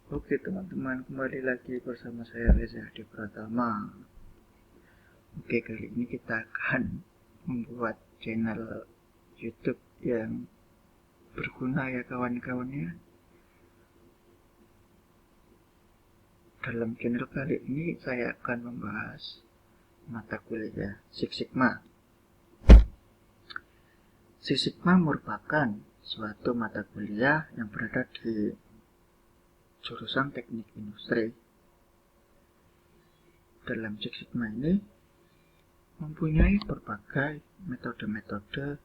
Oke teman-teman, kembali lagi bersama saya Reza Hadi Pratama. Oke, kali ini kita akan membuat channel YouTube yang berguna ya kawan-kawannya. Dalam channel kali ini saya akan membahas mata kuliah Six Sigma. Six Sigma merupakan suatu mata kuliah yang berada di jurusan teknik industri. Dalam Six Sigma ini mempunyai berbagai metode-metode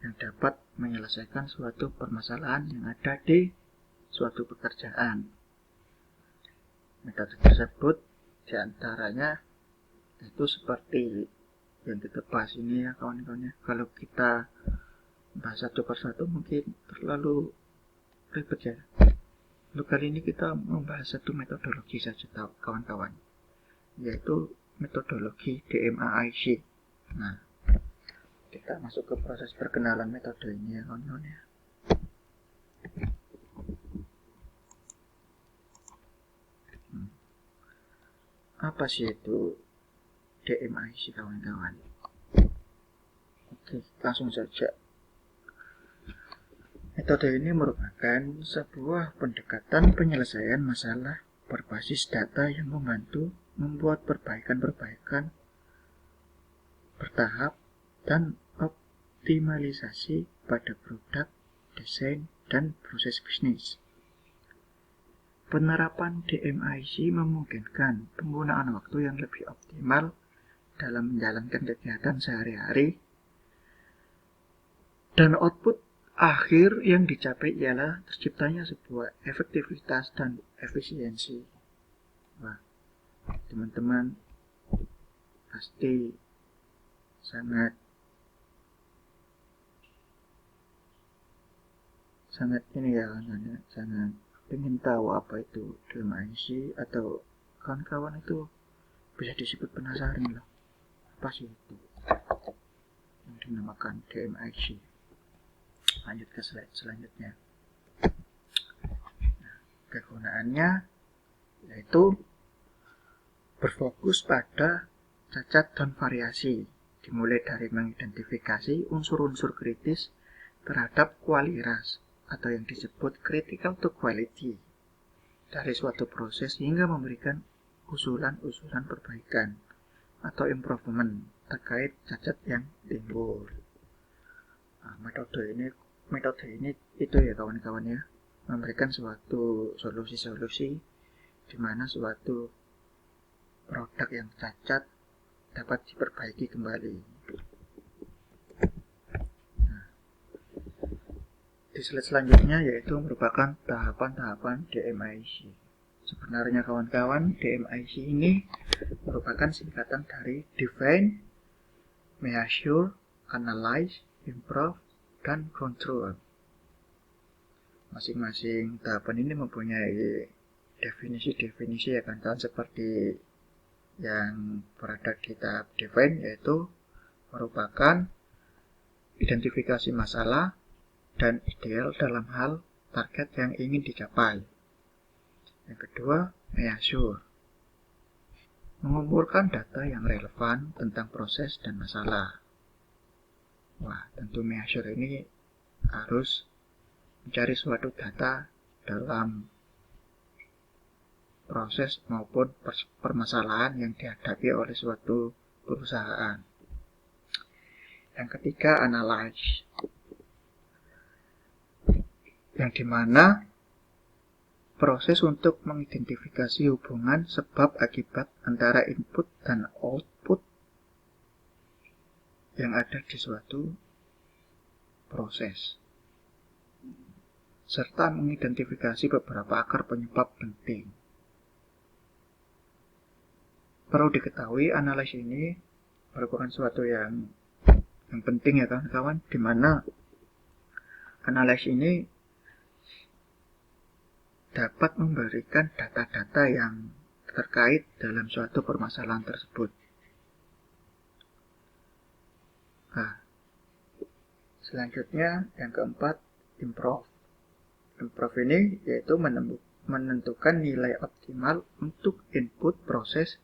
yang dapat menyelesaikan suatu permasalahan yang ada di suatu pekerjaan. Metode tersebut diantaranya itu seperti yang kita bahas ini ya kawan-kawannya. Kalau kita bahas satu persatu mungkin terlalu ribet ya. Lalu kali ini kita membahas satu metodologi saja kawan-kawan, yaitu metodologi DMAIC. Nah, kita masuk ke proses perkenalan metode ini ya kawan-kawan ya. Apa sih itu DMAIC kawan-kawan? Oke, langsung saja. Metode ini merupakan sebuah pendekatan penyelesaian masalah berbasis data yang membantu membuat perbaikan-perbaikan bertahap dan optimalisasi pada produk, desain, dan proses bisnis. Penerapan DMAIC memungkinkan penggunaan waktu yang lebih optimal dalam menjalankan kegiatan sehari-hari, dan output akhir yang dicapai ialah terciptanya sebuah efektivitas dan efisiensi. Wah, teman-teman pasti sangat ini ya, sangat ingin tahu apa itu DMAIC, atau kawan-kawan itu bisa disebut penasaran lah, apa sih itu yang dinamakan DMAIC. Lanjut ke slide selanjutnya. Nah, kegunaannya yaitu berfokus pada cacat dan variasi, dimulai dari mengidentifikasi unsur-unsur kritis terhadap kualitas atau yang disebut critical to quality dari suatu proses hingga memberikan usulan-usulan perbaikan atau improvement terkait cacat yang timbul. Nah, metode ini itu ya kawan-kawan ya, memberikan suatu solusi-solusi di mana suatu produk yang cacat dapat diperbaiki kembali. Nah, di slide selanjutnya yaitu merupakan tahapan-tahapan DMAIC. Sebenarnya kawan-kawan, DMAIC ini merupakan singkatan dari Define, Measure, Analyze, Improve, dan Control. Masing-masing tahapan ini mempunyai definisi-definisi ya kan, seperti yang berada di tahap define, yaitu merupakan identifikasi masalah dan ideal dalam hal target yang ingin dicapai. Yang kedua, measure, mengumpulkan data yang relevan tentang proses dan masalah. Wah, tentu measure ini harus mencari suatu data dalam proses maupun permasalahan yang dihadapi oleh suatu perusahaan. Yang ketiga, analyze, yang dimana proses untuk mengidentifikasi hubungan sebab akibat antara input dan output yang ada di suatu proses, serta mengidentifikasi beberapa akar penyebab penting. Perlu diketahui, analisis ini merupakan suatu yang penting ya kawan-kawan, di mana analisis ini dapat memberikan data-data yang terkait dalam suatu permasalahan tersebut. Nah, selanjutnya yang keempat, improve, Improve ini yaitu menentukan nilai optimal untuk input proses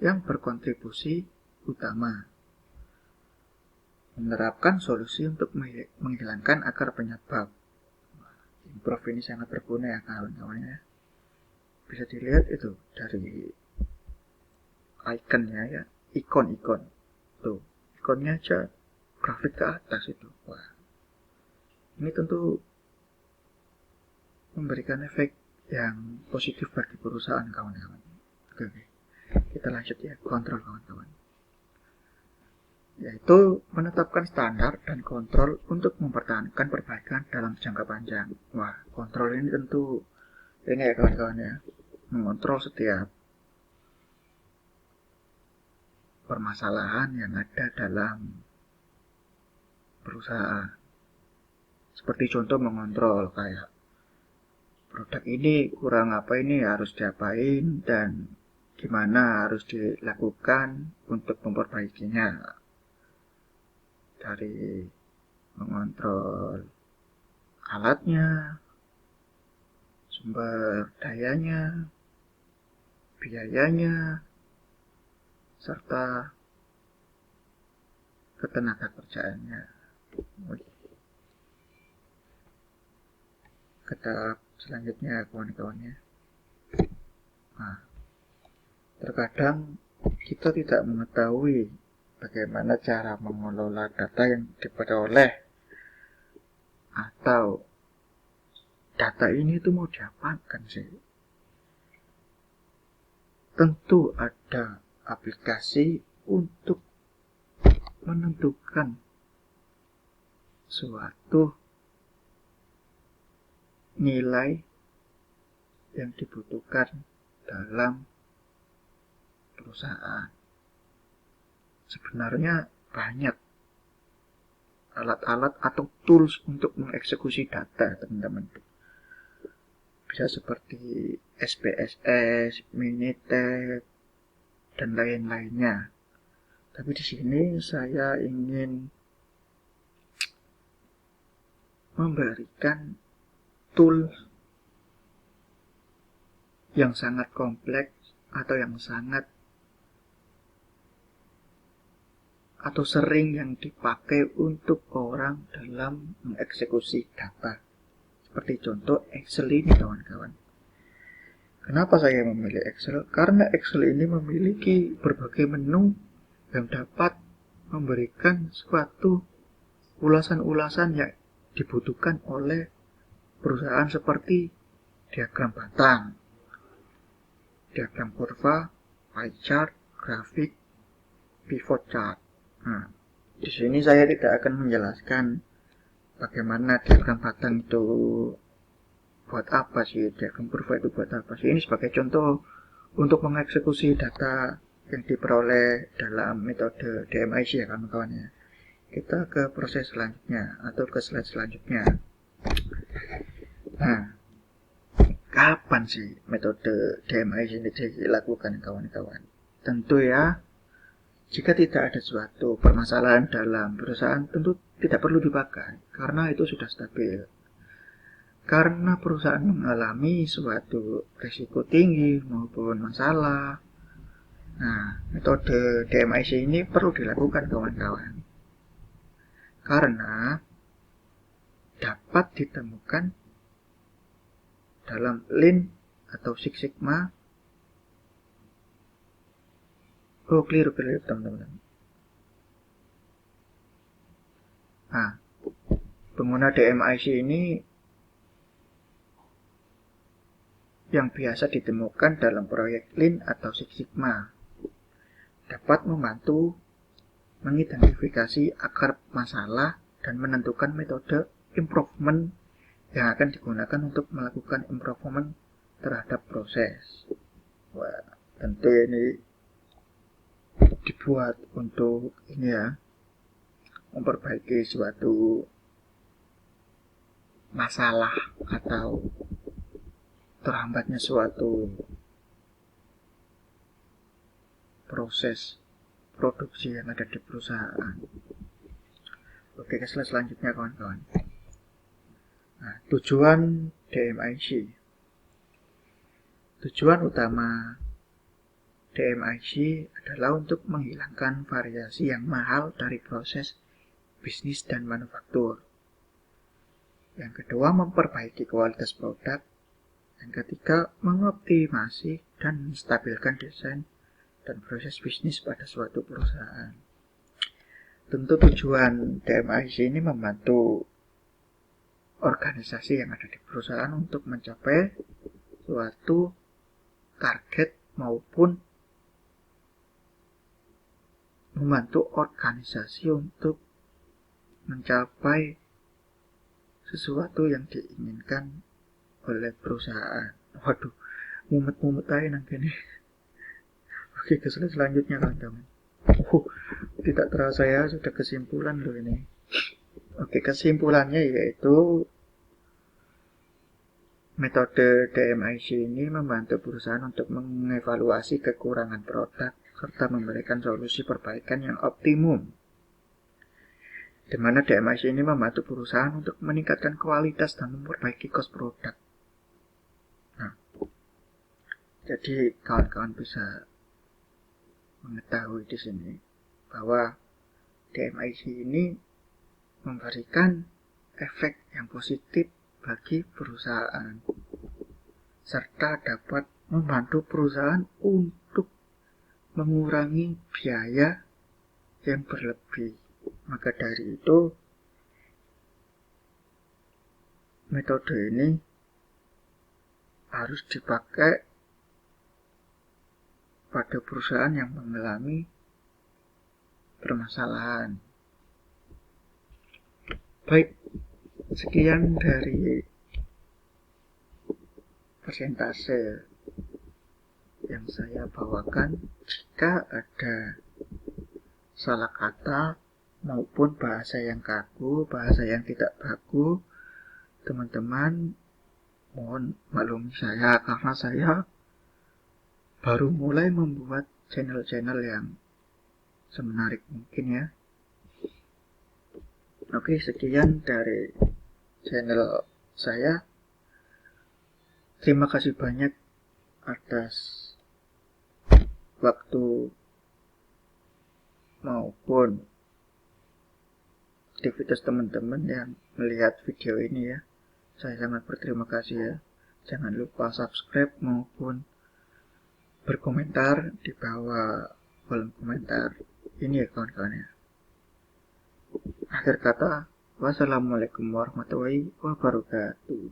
yang berkontribusi utama. Menerapkan solusi untuk menghilangkan akar penyebab. Improve ini sangat berguna ya kawan-kawan ya. Bisa dilihat itu dari ikonnya ya, ikon-ikon. Tuh, ikonnya aja grafik ke atas itu. Wah. Ini tentu memberikan efek yang positif bagi perusahaan kawan-kawan. Oke. Kita lanjut ya, kontrol kawan-kawan. Yaitu menetapkan standar dan kontrol untuk mempertahankan perbaikan dalam jangka panjang. Wah, kontrol ini tentu ini ya kawan-kawan ya, mengontrol setiap permasalahan yang ada dalam perusahaan. Seperti contoh mengontrol kayak produk ini kurang apa, ini harus diapain dan gimana harus dilakukan untuk memperbaikinya. Dari mengontrol alatnya, sumber dayanya, biayanya, serta ketenaga kerjaannya. Kata selanjutnya kawan-kawannya. Nah, terkadang kita tidak mengetahui bagaimana cara mengelola data yang diperoleh, atau data ini tuh mau diapakan sih. Tentu ada aplikasi untuk menentukan suatu nilai yang dibutuhkan dalam perusahaan. Sebenarnya banyak alat-alat atau tools untuk mengeksekusi data, teman-teman. Bisa seperti SPSS, Minitab, dan lain-lainnya. Tapi di sini saya ingin memberikan tool yang sangat kompleks atau yang sangat atau sering yang dipakai untuk orang dalam mengeksekusi data. Seperti contoh Excel ini kawan-kawan. Kenapa saya memilih Excel? Karena Excel ini memiliki berbagai menu yang dapat memberikan suatu ulasan-ulasan yang dibutuhkan oleh perusahaan seperti diagram batang, diagram kurva, pie chart, grafik, pivot chart. Nah, di sini saya tidak akan menjelaskan bagaimana diagram batang itu buat apa sih, diagram kurva itu buat apa sih. Ini sebagai contoh untuk mengeksekusi data yang diperoleh dalam metode DMIC ya kawan-kawan ya. Kita ke proses selanjutnya atau ke slide selanjutnya. Nah, kapan sih metode DMIC ini dilakukan kawan-kawan? Tentu ya, jika tidak ada suatu permasalahan dalam perusahaan, tentu tidak perlu dipakai, karena itu sudah stabil. Karena perusahaan mengalami suatu risiko tinggi maupun masalah, nah, metode DMIC ini perlu dilakukan kawan-kawan. Karena dapat ditemukan dalam Lean atau Six Sigma. Oh, keliru teman-teman. Nah, pengguna DMIC ini yang biasa ditemukan dalam proyek Lean atau Six Sigma dapat membantu mengidentifikasi akar masalah dan menentukan metode improvement yang akan digunakan untuk melakukan improvement terhadap proses. Wah, tentu ini dibuat untuk ini ya, memperbaiki suatu masalah atau terhambatnya suatu proses produksi yang ada di perusahaan. Oke, ke slide selanjutnya kawan-kawan. Nah, tujuan DMIC. Tujuan utama DMIC adalah untuk menghilangkan variasi yang mahal dari proses bisnis dan manufaktur. Yang kedua, memperbaiki kualitas produk. Yang ketiga, mengoptimasi dan menstabilkan desain dan proses bisnis pada suatu perusahaan. Tentu tujuan DMIC ini membantu organisasi yang ada di perusahaan untuk mencapai suatu target maupun membantu organisasi untuk mencapai sesuatu yang diinginkan oleh perusahaan. Waduh, mumet-mumet aja nang kene. Oke, ke selanjutnya kawan-kawan. Tidak terasa ya, sudah kesimpulan loh ini. Oke, kesimpulannya yaitu metode DMIC ini membantu perusahaan untuk mengevaluasi kekurangan produk serta memberikan solusi perbaikan yang optimum. Di mana DMIC ini membantu perusahaan untuk meningkatkan kualitas dan memperbaiki cost produk. Nah, jadi kawan-kawan bisa mengetahui di sini bahwa DMIC ini memberikan efek yang positif bagi perusahaan serta dapat membantu perusahaan untuk mengurangi biaya yang berlebih. Maka dari itu metode ini harus dipakai pada perusahaan yang mengalami permasalahan. Baik, sekian dari persentase yang saya bawakan. Jika ada salah kata maupun bahasa yang kaku, bahasa yang tidak baku, teman-teman mohon maklumi saya karena saya baru mulai membuat channel-channel yang semenarik mungkin ya. Oke, sekian dari channel saya. Terima kasih banyak atas waktu maupun aktivitas teman-teman yang melihat video ini ya. Saya sangat berterima kasih ya. Jangan lupa subscribe maupun berkomentar di bawah kolom komentar ini ya kawan-kawan ya. Akhir kata, wassalamualaikum warahmatullahi wabarakatuh.